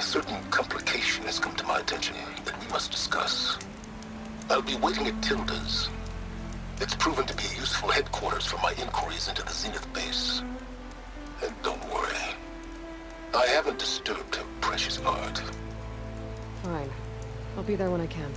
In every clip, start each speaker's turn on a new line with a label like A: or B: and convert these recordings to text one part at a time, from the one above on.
A: certain complication has come to my attention that we must discuss. I'll be waiting at Tilda's. It's proven to be a useful headquarters for my inquiries into the Zenith base. And don't worry, I haven't disturbed her precious art.
B: Fine. I'll be there when I can.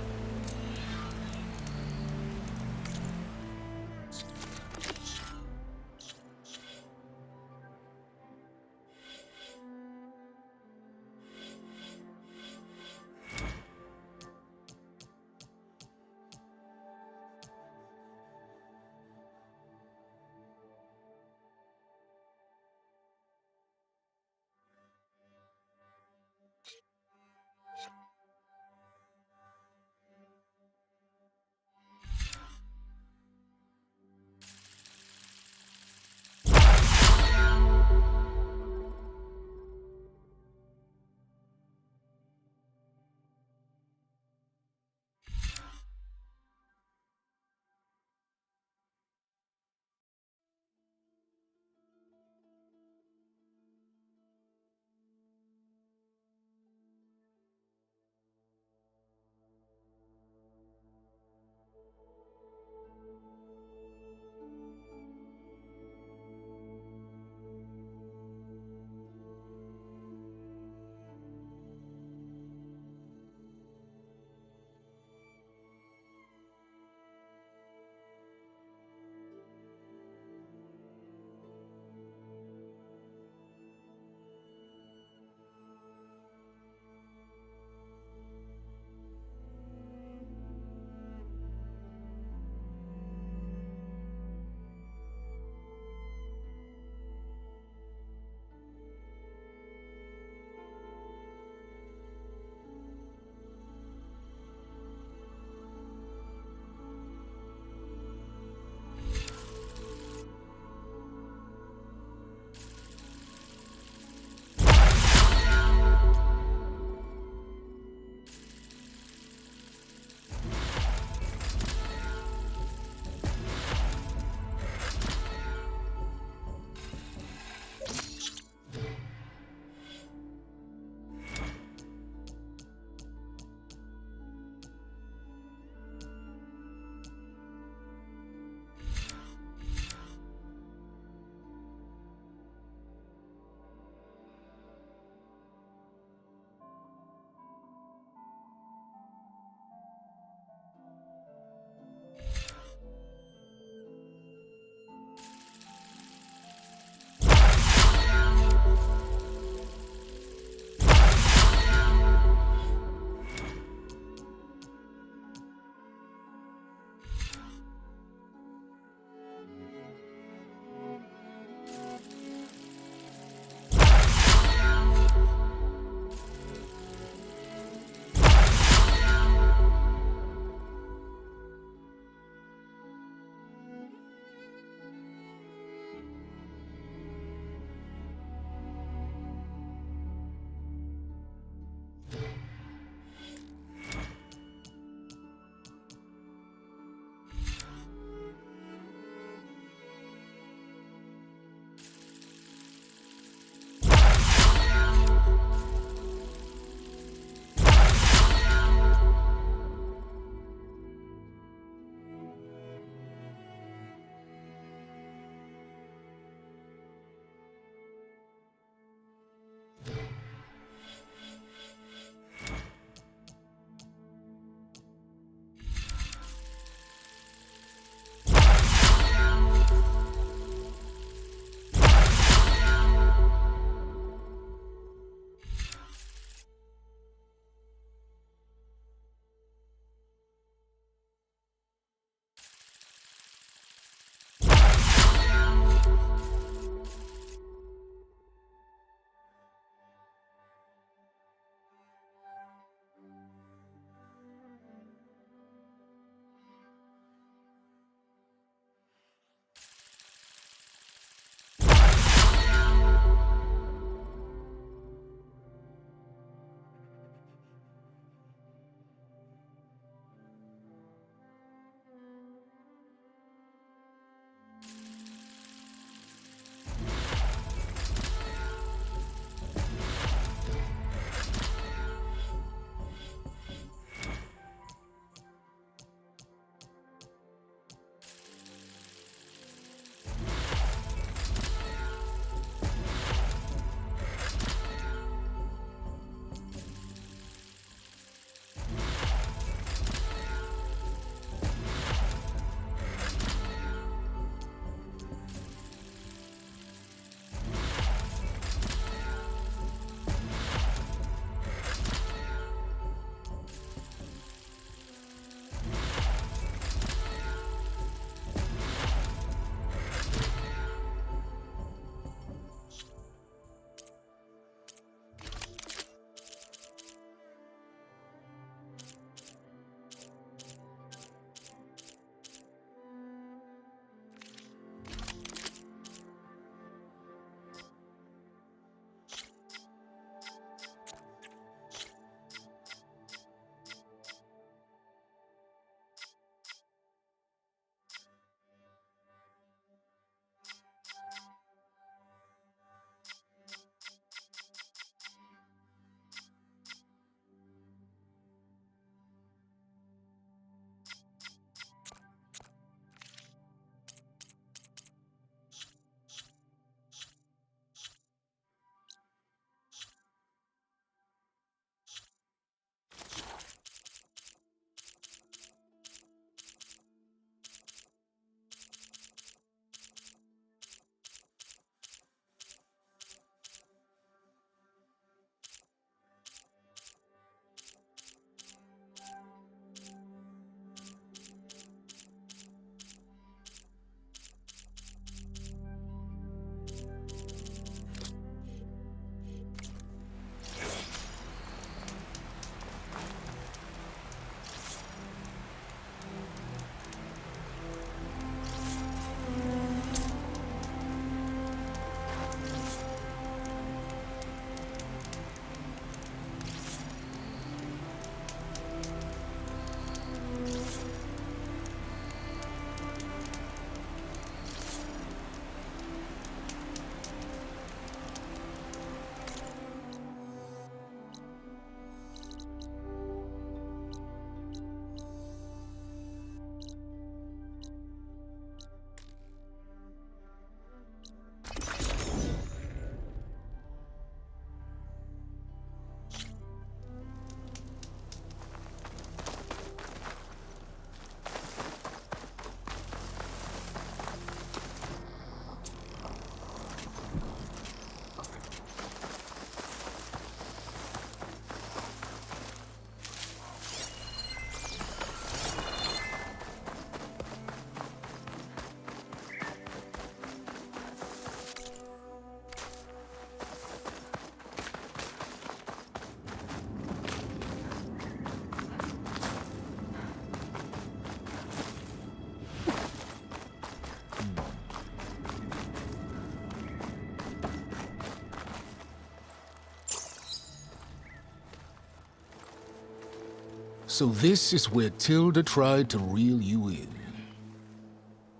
A: So this is where Tilda tried to reel you in.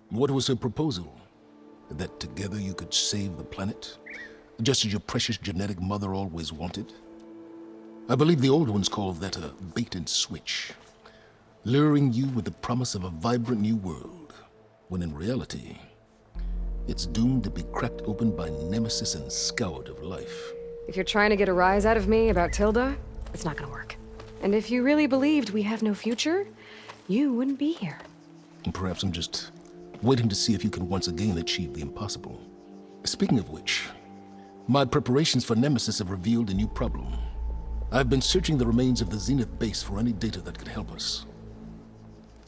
A: What was her proposal? That together you could save the planet? Just as your precious genetic mother always wanted? I believe the old ones called that a bait and switch. Luring you with the promise of a vibrant new world, when in reality, it's doomed to be cracked open by nemesis and scoured of life.
B: If you're trying to get a rise out of me about Tilda, it's not gonna work. And if you really believed we have no future, you wouldn't be here.
A: And perhaps I'm just waiting to see if you can once again achieve the impossible. Speaking of which, my preparations for Nemesis have revealed a new problem. I've been searching the remains of the Zenith base for any data that could help us.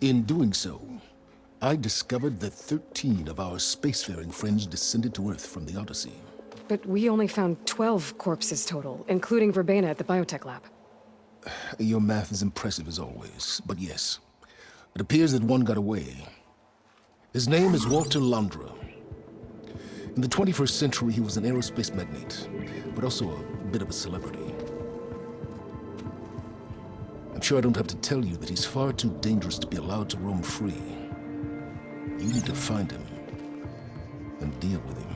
A: In doing so, I discovered that 13 of our spacefaring friends descended to Earth from the Odyssey.
B: But we only found 12 corpses total, including Verbena at the biotech lab.
A: Your math is impressive as always, but yes, it appears that one got away. His name is Walter Londra. In the 21st century, he was an aerospace magnate, but also a bit of a celebrity. I'm sure I don't have to tell you that he's far too dangerous to be allowed to roam free. You need to find him and deal with him.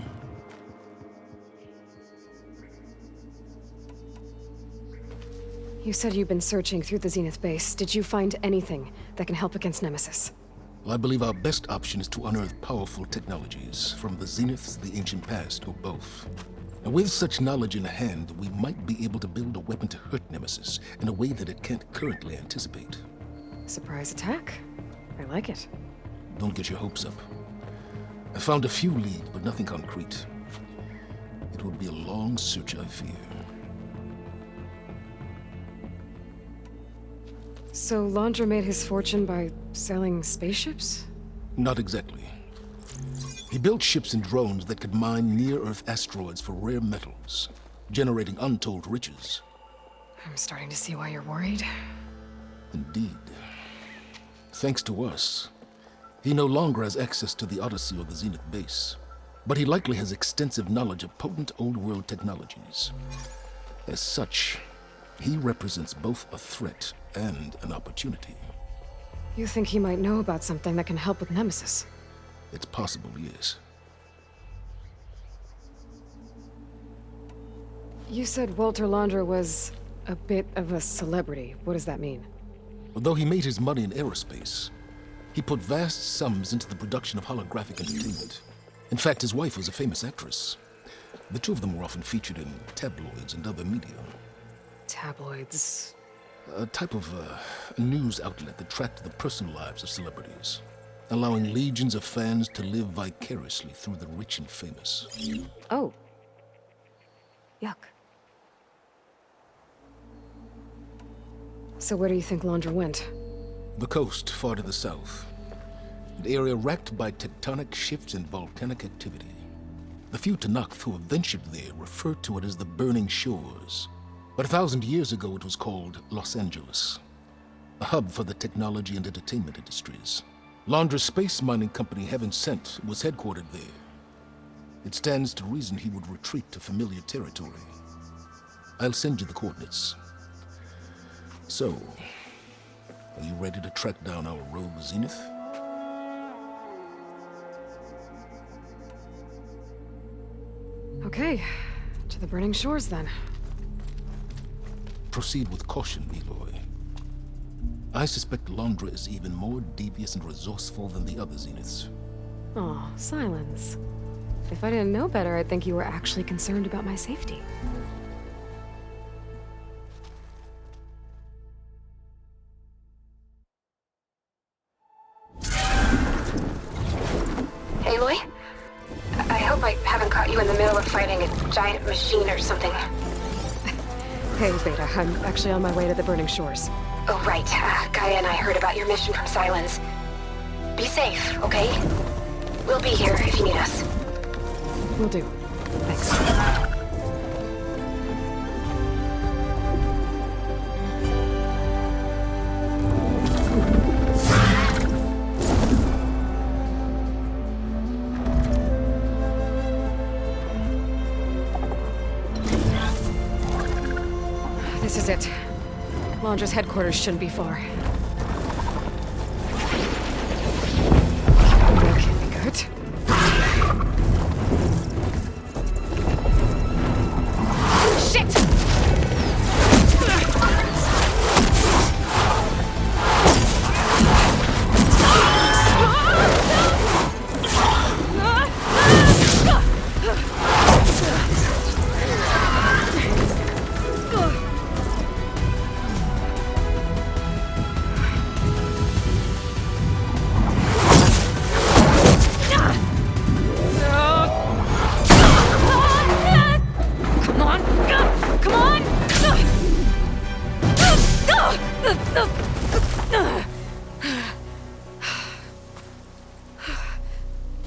B: You said you've been searching through the Zenith base. Did you find anything that can help against Nemesis?
A: Well, I believe our best option is to unearth powerful technologies from the Zeniths, the ancient past, or both. And with such knowledge in hand, we might be able to build a weapon to hurt Nemesis in a way that it can't currently anticipate.
B: Surprise attack? I like it.
A: Don't get your hopes up. I found a few leads, but nothing concrete. It will be a long search, I fear.
B: So Londra made his fortune by selling spaceships?
A: Not exactly. He built ships and drones that could mine near-Earth asteroids for rare metals, generating untold riches.
B: I'm starting to see why you're worried.
A: Indeed. Thanks to us, he no longer has access to the Odyssey or the Zenith base, but he likely has extensive knowledge of potent old-world technologies. As such, he represents both a threat and an opportunity.
B: You think he might know about something that can help with Nemesis?
A: It's possible, yes.
B: You said Walter Londra was a bit of a celebrity. What does that mean?
A: Although he made his money in aerospace, he put vast sums into the production of holographic entertainment. In fact, his wife was a famous actress. The two of them were often featured in tabloids and other media.
B: Tabloids?
A: A type of news outlet that tracked the personal lives of celebrities, allowing legions of fans to live vicariously through the rich and famous.
B: Oh. Yuck. So where do you think Londra went?
A: The coast, far to the south. An area racked by tectonic shifts and volcanic activity. The few Tanakh who have ventured there refer to it as the Burning Shores. But 1,000 years ago it was called Los Angeles, a hub for the technology and entertainment industries. Londra's space mining company, Heaven Sent, was headquartered there. It stands to reason he would retreat to familiar territory. I'll send you the coordinates. So, are you ready to track down our rogue Zenith?
B: Okay, to the Burning Shores then.
A: Proceed with caution, Eloy. I suspect Londra is even more devious and resourceful than the other Zeniths.
B: Aw, Silence. If I didn't know better, I'd think you were actually concerned about my safety.
C: Aloy? I hope I haven't caught you in the middle of fighting a giant machine or something.
B: Hey, Beta, I'm actually on my way to the Burning Shores.
C: Oh, right. Gaia and I heard about your mission from Silence. Be safe, okay? We'll be here if you need us.
B: Will do. Thanks. This is it. Laundra's headquarters shouldn't be far. That can't be good. Shit!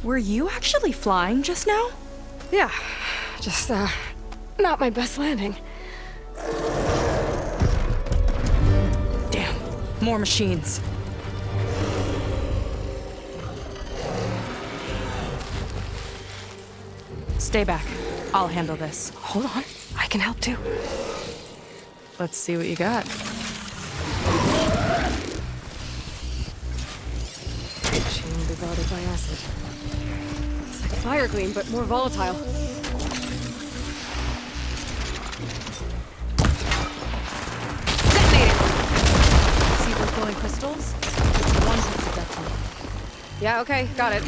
D: Were you actually flying just now?
B: Yeah, just, not my best landing.
D: Damn, more machines. Stay back. I'll handle this.
B: Hold on, I can help too.
D: Let's see what you got.
B: She won't be bothered by acid. It's like fire gleam, but more volatile. Detonated!
D: See those glowing crystals? It's one piece of detonate.
B: Yeah, okay, got it.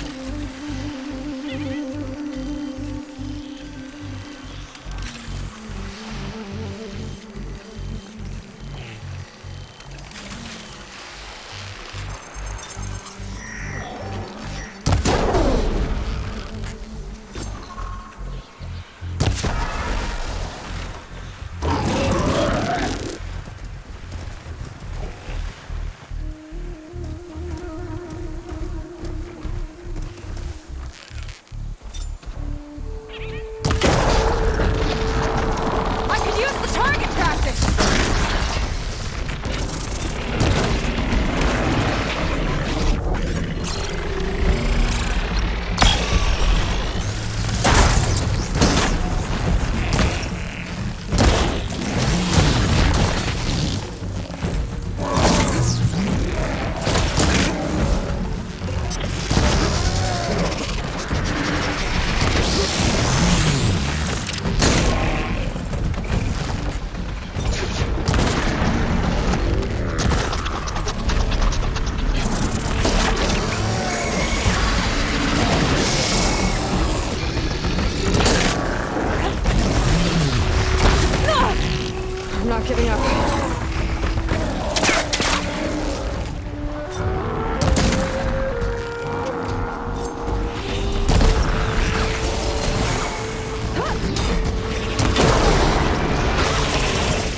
B: I'm not giving up.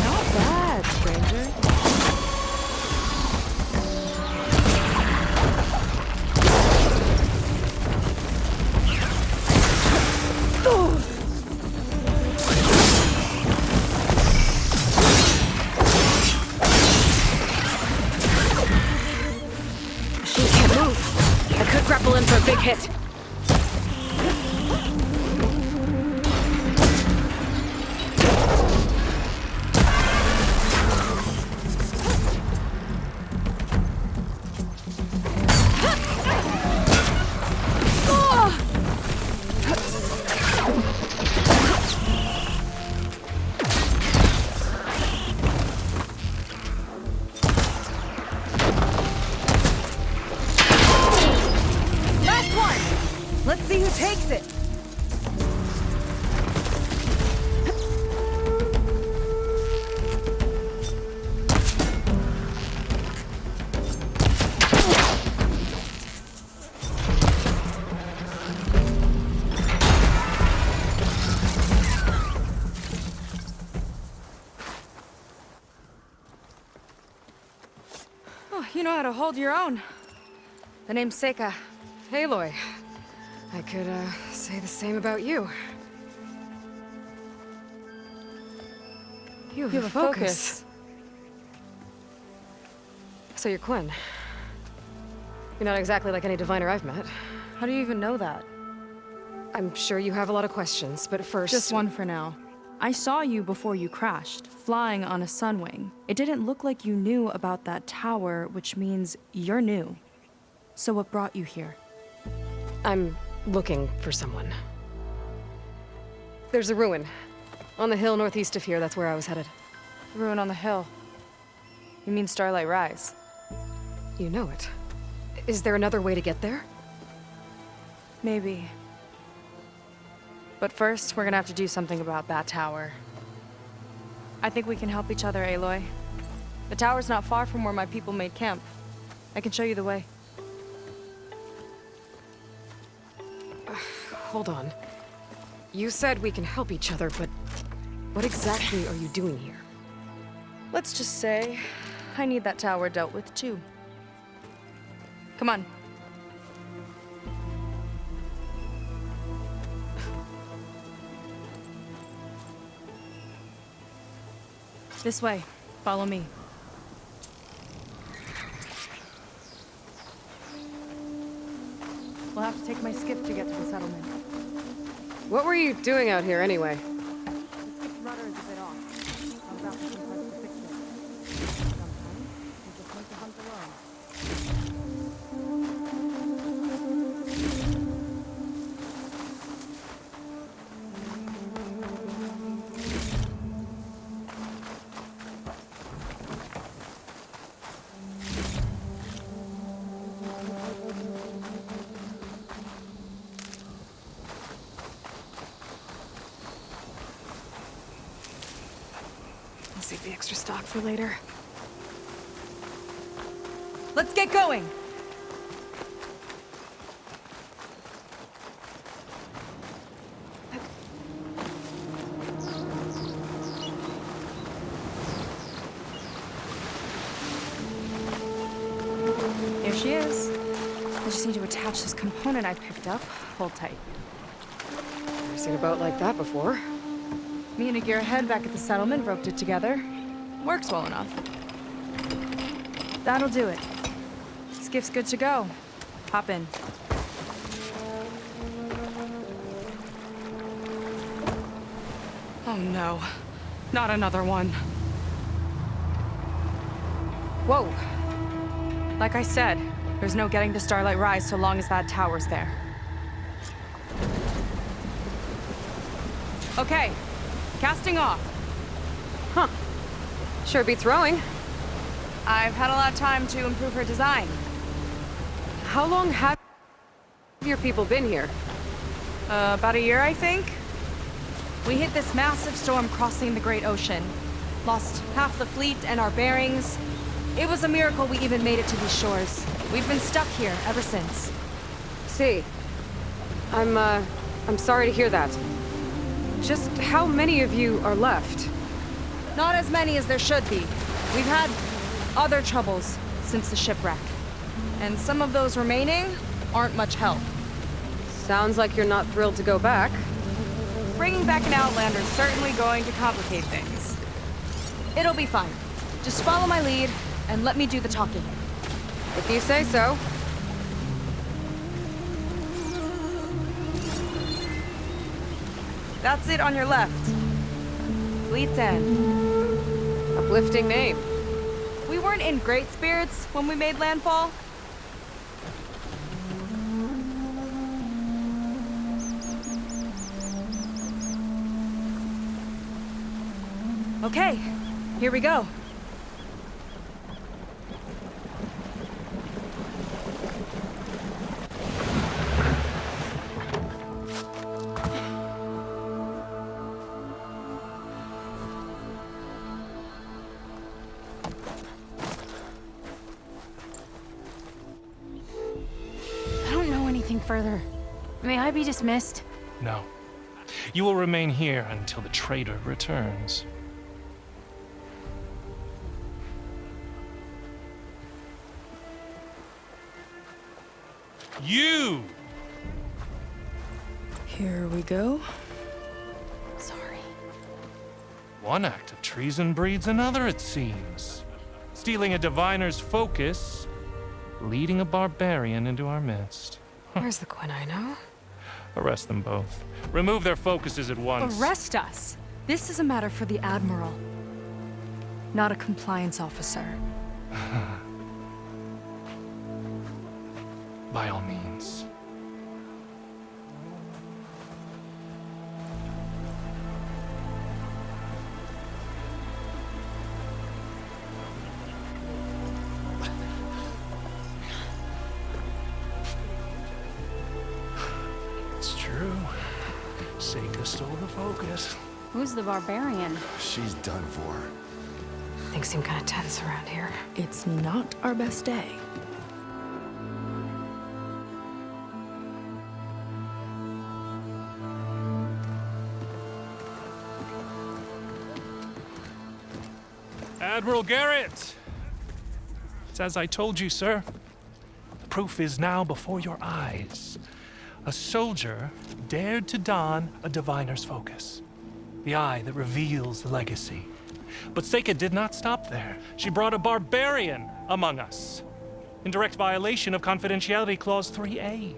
B: Not bad, stranger. Grapple in for a big hit.
D: Let's see who takes it.
B: Oh, you know how to hold your own. The name's Seika. Aloy. I could, say the same about you. You have a focus. So you're Quinn. You're not exactly like any diviner I've met.
D: How do you even know that?
B: I'm sure you have a lot of questions, but first...
D: Just one for now. I saw you before you crashed, flying on a sunwing. It didn't look like you knew about that tower, which means you're new. So what brought you here?
B: I'm looking for someone. There's a ruin. On the hill northeast of here, that's where I was headed.
D: Ruin on the hill. You mean Starlight Rise?
B: You know it. Is there another way to get there?
D: Maybe. But first, we're gonna have to do something about that tower. I think we can help each other, Aloy. The tower's not far from where my people made camp. I can show you the way.
B: Hold on. You said we can help each other, but what exactly are you doing here?
D: Let's just say, I need that tower dealt with too. Come on. This way. Follow me. We'll have to take my skiff to get to the settlement.
B: What were you doing out here anyway?
D: The skiff's rudder is a bit off. I was out looking for to fix it. Sometimes you just need to hunt alone.
B: I'll save the extra stock for later.
D: Let's get going! Here she is. I just need to attach this component I picked up. Hold tight.
B: Never seen a boat like that before.
D: Me and a gearhead back at the settlement roped it together. Works well enough. That'll do it. Skiff's good to go. Hop in. Oh no. Not another one.
B: Whoa!
D: Like I said, there's no getting to Starlight Rise so long as that tower's there. Okay, casting off.
B: Huh. Sure beats rowing.
D: I've had a lot of time to improve her design.
B: How long have your people been here?
D: About a year, I think. We hit this massive storm crossing the Great Ocean. Lost half the fleet and our bearings. It was a miracle we even made it to these shores. We've been stuck here ever since.
B: See. I'm sorry to hear that. Just how many of you are left?
D: Not as many as there should be. We've had other troubles since the shipwreck. And some of those remaining aren't much help.
B: Sounds like you're not thrilled to go back.
D: Bringing back an Outlander's certainly going to complicate things. It'll be fine. Just follow my lead and let me do the talking.
B: If you say so.
D: That's it on your left. Fleet's End.
B: Uplifting name.
D: We weren't in great spirits when we made landfall. Okay, here we go.
E: I don't know anything further. May I be dismissed?
F: No. You will remain here until the trader returns. You!
D: Here we go.
E: Sorry.
F: One act of treason breeds another, it seems. Stealing a diviner's focus, leading a barbarian into our midst.
B: Where's the quinino?
F: Arrest them both. Remove their focuses at once.
D: Arrest us? This is a matter for the Admiral, not a compliance officer.
F: By all means. It's true. Seika stole the focus.
E: Who's the barbarian?
G: She's done for.
B: Things seem kind of tense around here.
D: It's not our best day.
F: Admiral Garrett! It's as I told you, sir. The proof is now before your eyes. A soldier dared to don a diviner's focus, the eye that reveals the legacy. But Seika did not stop there. She brought a barbarian among us, in direct violation of Confidentiality Clause 3A.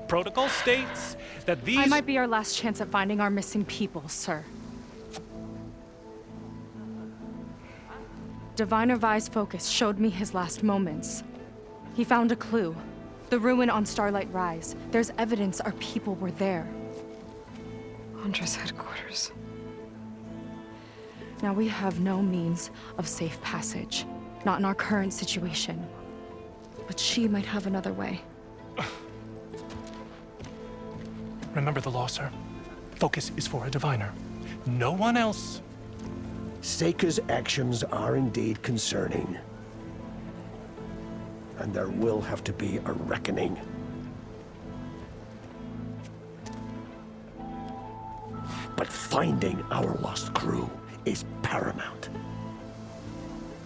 F: Protocol states that these—
D: I might be our last chance at finding our missing people, sir. Diviner Vi's focus showed me his last moments. He found a clue. The ruin on Starlight Rise. There's evidence our people were there.
B: Huntress headquarters.
D: Now we have no means of safe passage. Not in our current situation. But she might have another way.
F: Remember the law, sir. Focus is for a diviner. No one else.
H: Seika's actions are indeed concerning. And there will have to be a reckoning. But finding our lost crew is paramount.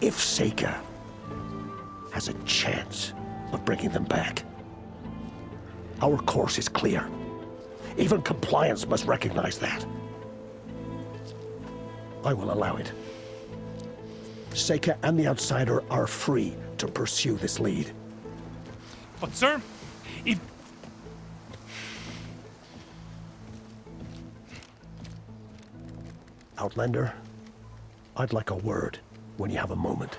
H: If Seika has a chance of bringing them back, our course is clear. Even compliance must recognize that. I will allow it. Seika and the Outsider are free to pursue this lead.
F: But, sir, if...
H: Outlander, I'd like a word when you have a moment.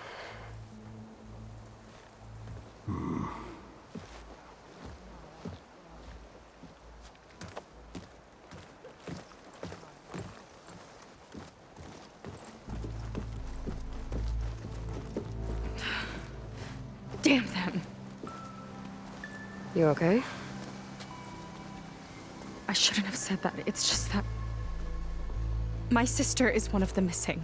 D: Damn them.
B: You okay?
D: I shouldn't have said that. It's just that my sister is one of the missing.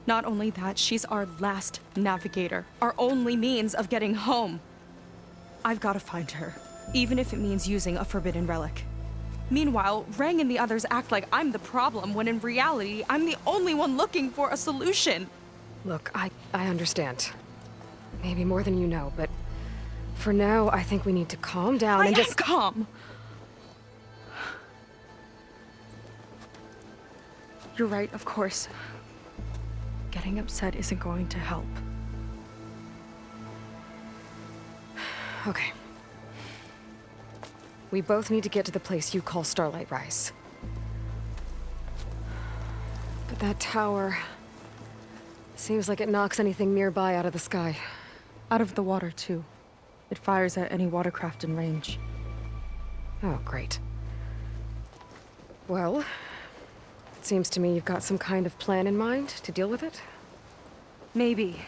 D: Not only that, she's our last navigator, our only means of getting home. I've got to find her, even if it means using a forbidden relic. Meanwhile, Rang and the others act like I'm the problem, when in reality, I'm the only one looking for a solution.
B: Look, I understand. Maybe more than you know, but for now, I think we need to calm down and just—
D: calm. You're right, of course. Getting upset isn't going to help.
B: Okay. We both need to get to the place you call Starlight Rise. But that tower seems like it knocks anything nearby out of the sky.
D: Out of the water, too. It fires at any watercraft in range.
B: Oh, great. Well, it seems to me you've got some kind of plan in mind to deal with it.
D: Maybe.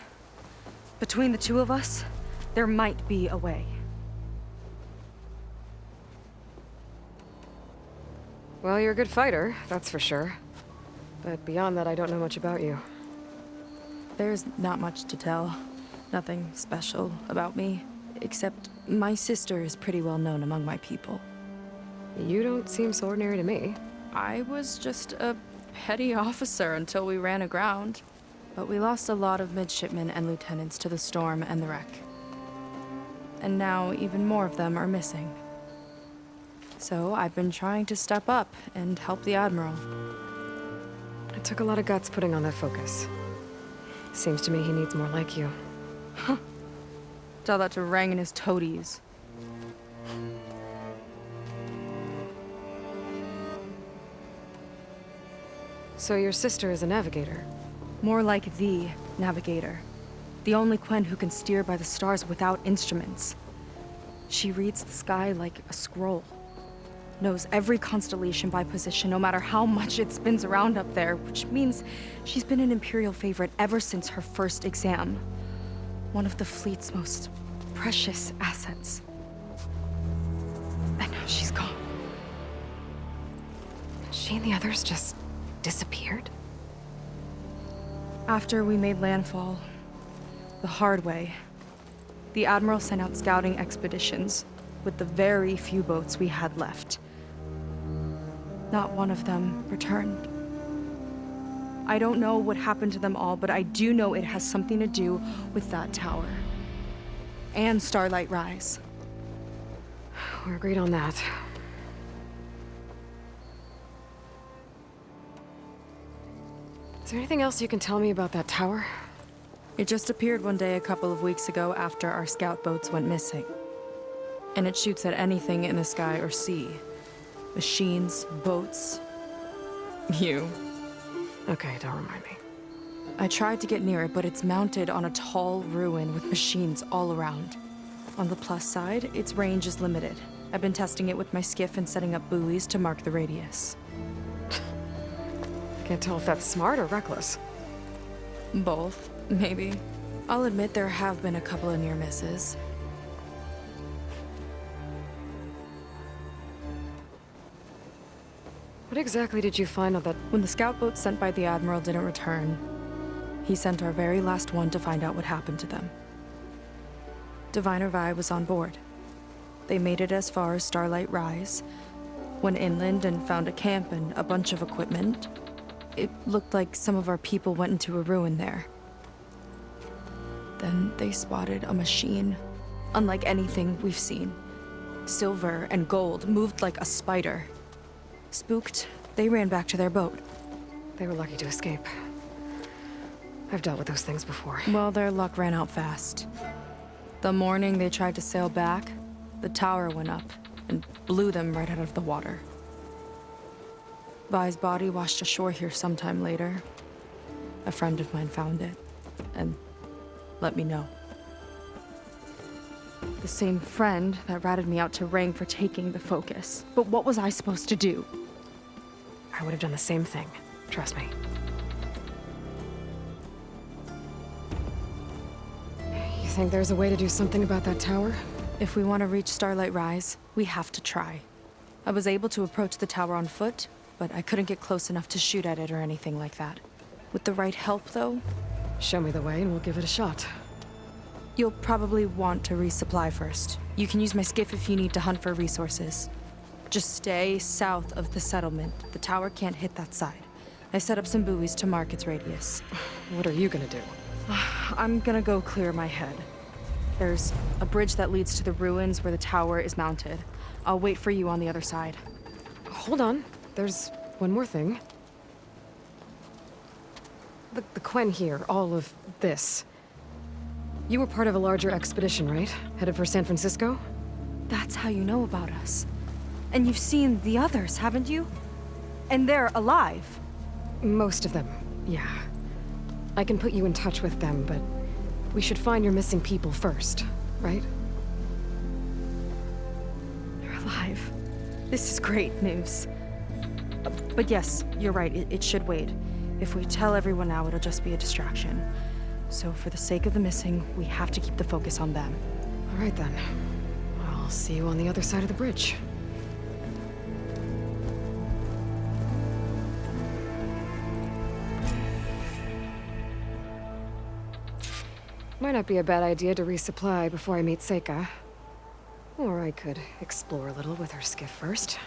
D: Between the two of us, there might be a way.
B: Well, you're a good fighter, that's for sure. But beyond that, I don't know much about you.
D: There's not much to tell. Nothing special about me. Except my sister is pretty well known among my people.
B: You don't seem so ordinary to me.
D: I was just a petty officer until we ran aground. But we lost a lot of midshipmen and lieutenants to the storm and the wreck. And now even more of them are missing. So I've been trying to step up and help the Admiral.
B: It took a lot of guts putting on that focus. Seems to me he needs more like you.
D: Tell that to Rang and his toadies.
B: So your sister is a navigator?
D: More like the navigator. The only Quen who can steer by the stars without instruments. She reads the sky like a scroll. Knows every constellation by position, no matter how much it spins around up there, which means she's been an Imperial favorite ever since her first exam. One of the fleet's most precious assets. And now she's gone.
B: She and the others just disappeared?
D: After we made landfall, the hard way, the Admiral sent out scouting expeditions with the very few boats we had left. Not one of them returned. I don't know what happened to them all, but I do know it has something to do with that tower. And Starlight Rise.
B: We're agreed on that. Is there anything else you can tell me about that tower?
D: It just appeared one day a couple of weeks ago after our scout boats went missing. And it shoots at anything in the sky or sea. Machines, boats, you.
B: Okay, don't remind me.
D: I tried to get near it, but it's mounted on a tall ruin with machines all around. On the plus side, its range is limited. I've been testing it with my skiff and setting up buoys to mark the radius.
B: I can't tell if that's smart or reckless.
D: Both, maybe. I'll admit there have been a couple of near misses.
B: What exactly did you find on that?
D: When the scout boat sent by the Admiral didn't return, he sent our very last one to find out what happened to them. Diviner Vi was on board. They made it as far as Starlight Rise, went inland and found a camp and a bunch of equipment. It looked like some of our people went into a ruin there. Then they spotted a machine, unlike anything we've seen. Silver and gold, moved like a spider. Spooked, they ran back to their boat.
B: They were lucky to escape. I've dealt with those things before.
D: Well, their luck ran out fast. The morning they tried to sail back, the tower went up and blew them right out of the water. Vi's body washed ashore here sometime later. A friend of mine found it and let me know. The same friend that ratted me out to Rang for taking the focus. But what was I supposed to do?
B: I would have done the same thing. Trust me. You think there's a way to do something about that tower?
D: If we want to reach Starlight Rise, we have to try. I was able to approach the tower on foot, but I couldn't get close enough to shoot at it or anything like that. With the right help, though,
B: Show me the way and we'll give it a shot.
D: you'll probably want to resupply first. You can use my skiff if you need to hunt for resources. Just stay south of the settlement. The tower can't hit that side. I set up some buoys to mark its radius.
B: What are you gonna do?
D: I'm gonna go clear my head. There's a bridge that leads to the ruins where the tower is mounted. I'll wait for you on the other side.
B: Hold on. There's one more thing. The Quen here, all of this. You were part of a larger expedition, right? Headed for San Francisco?
D: That's how you know about us. And you've seen the others, haven't you? And they're alive.
B: Most of them, yeah. I can put you in touch with them, but we should find your missing people first, right?
D: They're alive. This is great news. But yes, you're right, it should wait. If we tell everyone now, it'll just be a distraction. So for the sake of the missing, we have to keep the focus on them.
B: All right then. I'll see you on the other side of the bridge. Might not be a bad idea to resupply before I meet Seika. Or I could explore a little with her skiff first.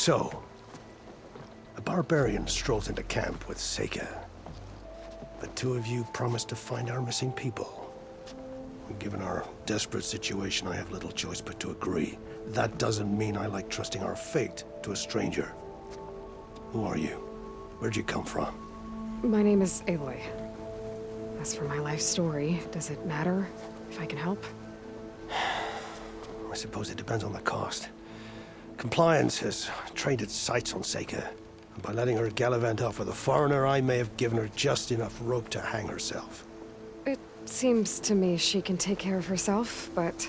H: So, a barbarian strolls into camp with Seika. The two of you promised to find our missing people. Given our desperate situation, I have little choice but to agree. That doesn't mean I like trusting our fate to a stranger. Who are you? Where'd you come from?
B: My name is Aloy. As for my life story, does it matter if I can help?
H: I suppose it depends on the cost. Compliance has trained its sights on Seika. And by letting her gallivant off with a foreigner, I may have given her just enough rope to hang herself.
B: It seems to me she can take care of herself, but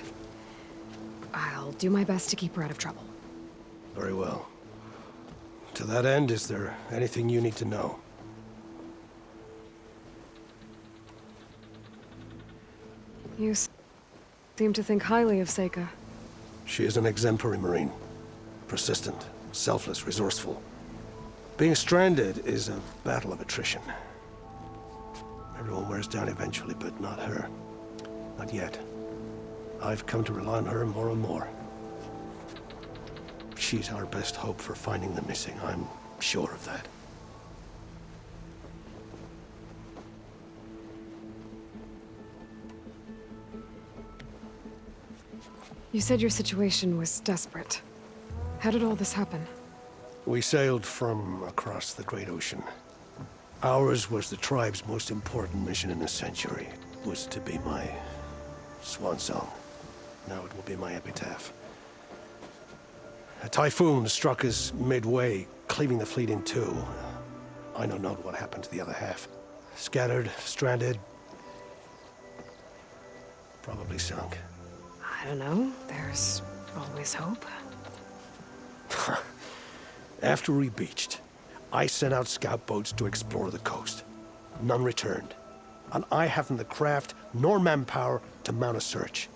B: I'll do my best to keep her out of trouble.
H: Very well. To that end, is there anything you need to know?
B: You seem to think highly of Seika.
H: She is an exemplary Marine. Persistent, selfless, resourceful. Being stranded is a battle of attrition. Everyone wears down eventually, but not her. Not yet. I've come to rely on her more and more. She's our best hope for finding the missing, I'm sure of that.
B: You said your situation was desperate. How did all this happen?
H: We sailed from across the Great Ocean. Ours was the tribe's most important mission in a century. It was to be my swan song. Now it will be my epitaph. A typhoon struck us midway, cleaving the fleet in two. I know not what happened to the other half. Scattered, stranded, probably sunk.
B: I don't know. There's always hope.
H: After we beached, I sent out scout boats to explore the coast. None returned. And I haven't the craft nor manpower to mount a search.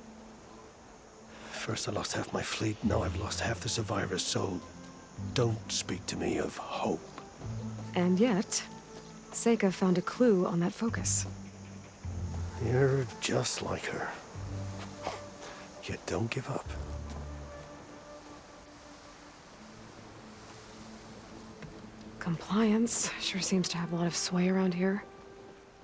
H: First I lost half my fleet, now I've lost half the survivors, so don't speak to me of hope.
B: And yet, Seika found a clue on that focus.
H: You're just like her. Yet don't give up.
B: Compliance sure seems to have a lot of sway around here.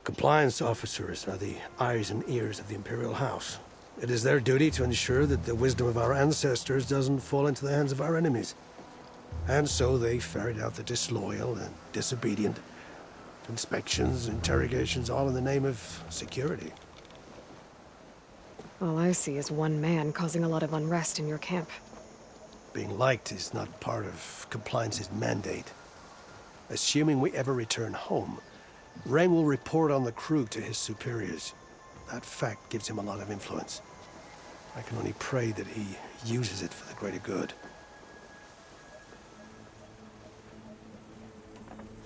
H: Compliance officers are the eyes and ears of the Imperial House. It is their duty to ensure that the wisdom of our ancestors doesn't fall into the hands of our enemies. And so they ferret out the disloyal and disobedient. Inspections, interrogations, all in the name of security.
B: All I see is one man causing a lot of unrest in your camp.
H: Being liked is not part of Compliance's mandate. Assuming we ever return home, Rang will report on the crew to his superiors. That fact gives him a lot of influence. I can only pray that he uses it for the greater good.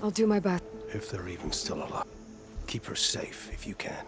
B: I'll do my best.
H: If they're even still alive. Keep her safe if you can.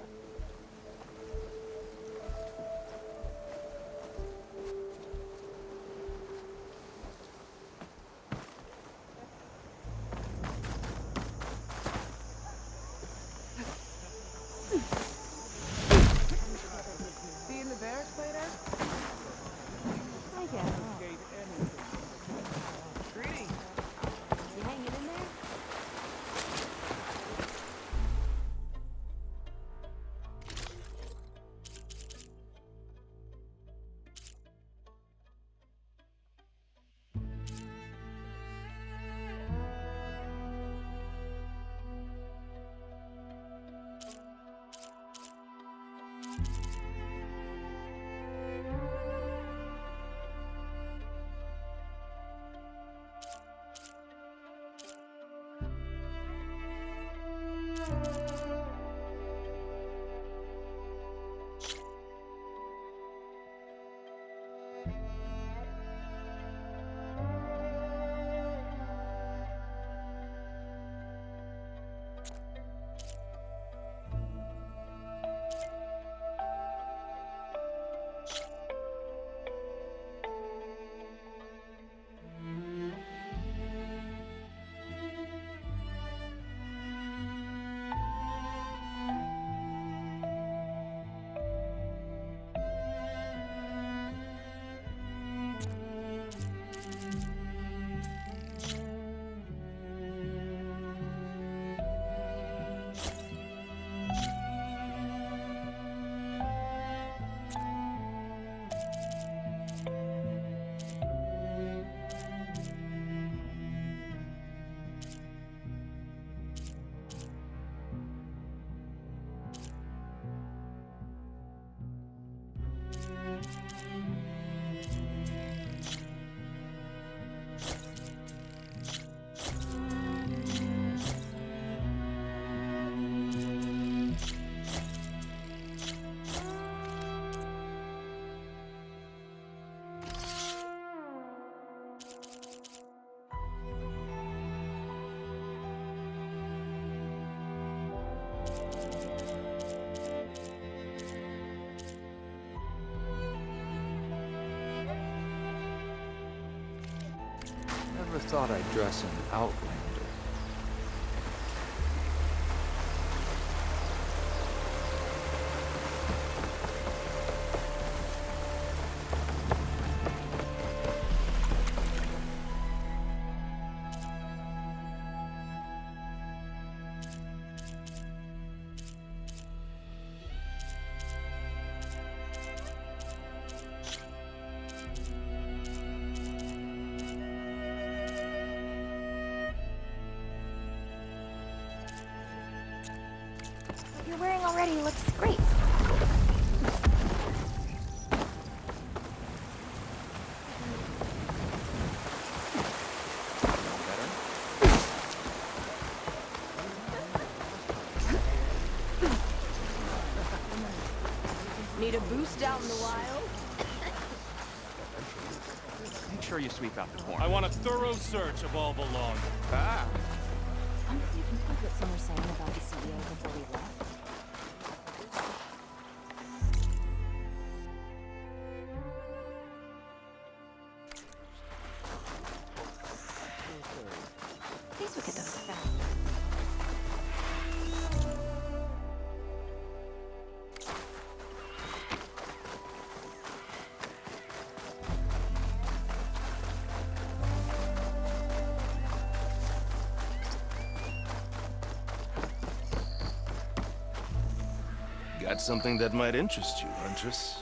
G: Never thought I'd dress an outlander.
C: What you're wearing already looks great.
D: Need a boost out in the wild?
I: Make sure you sweep out the corn.
F: I want a thorough search of all the lawn.
I: Ah!
E: I'm you can talk what some were saying about the CEO before we left.
C: Please look at those.
J: Got something that might interest you, Huntress.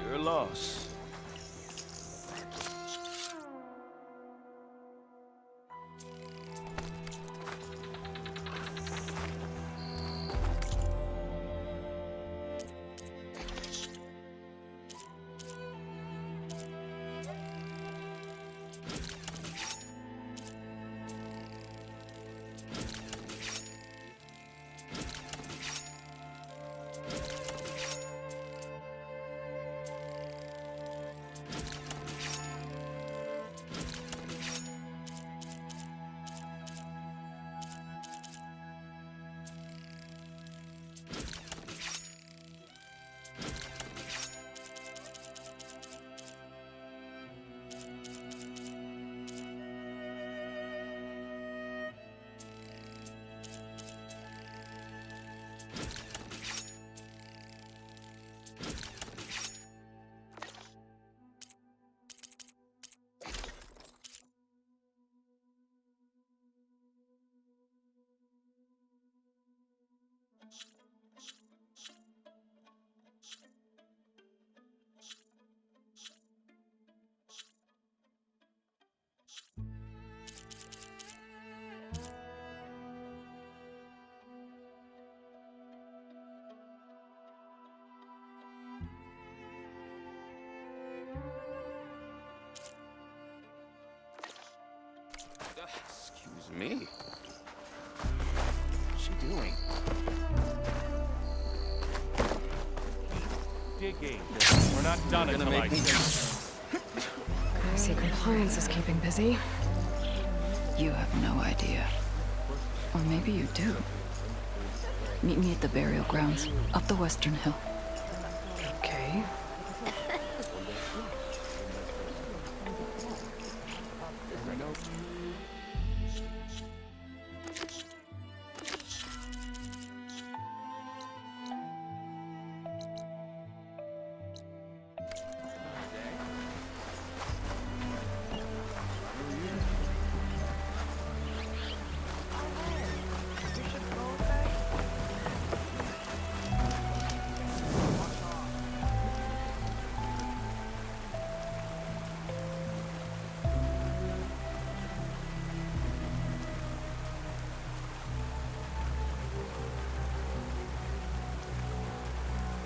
J: Your loss.
I: Excuse me. What's she doing?
F: Digging. We're not done
I: Gonna
F: until I
I: make me...
B: I see compliance is keeping busy.
E: You have no idea. Or maybe you do. Meet me at the burial grounds, up the western hill.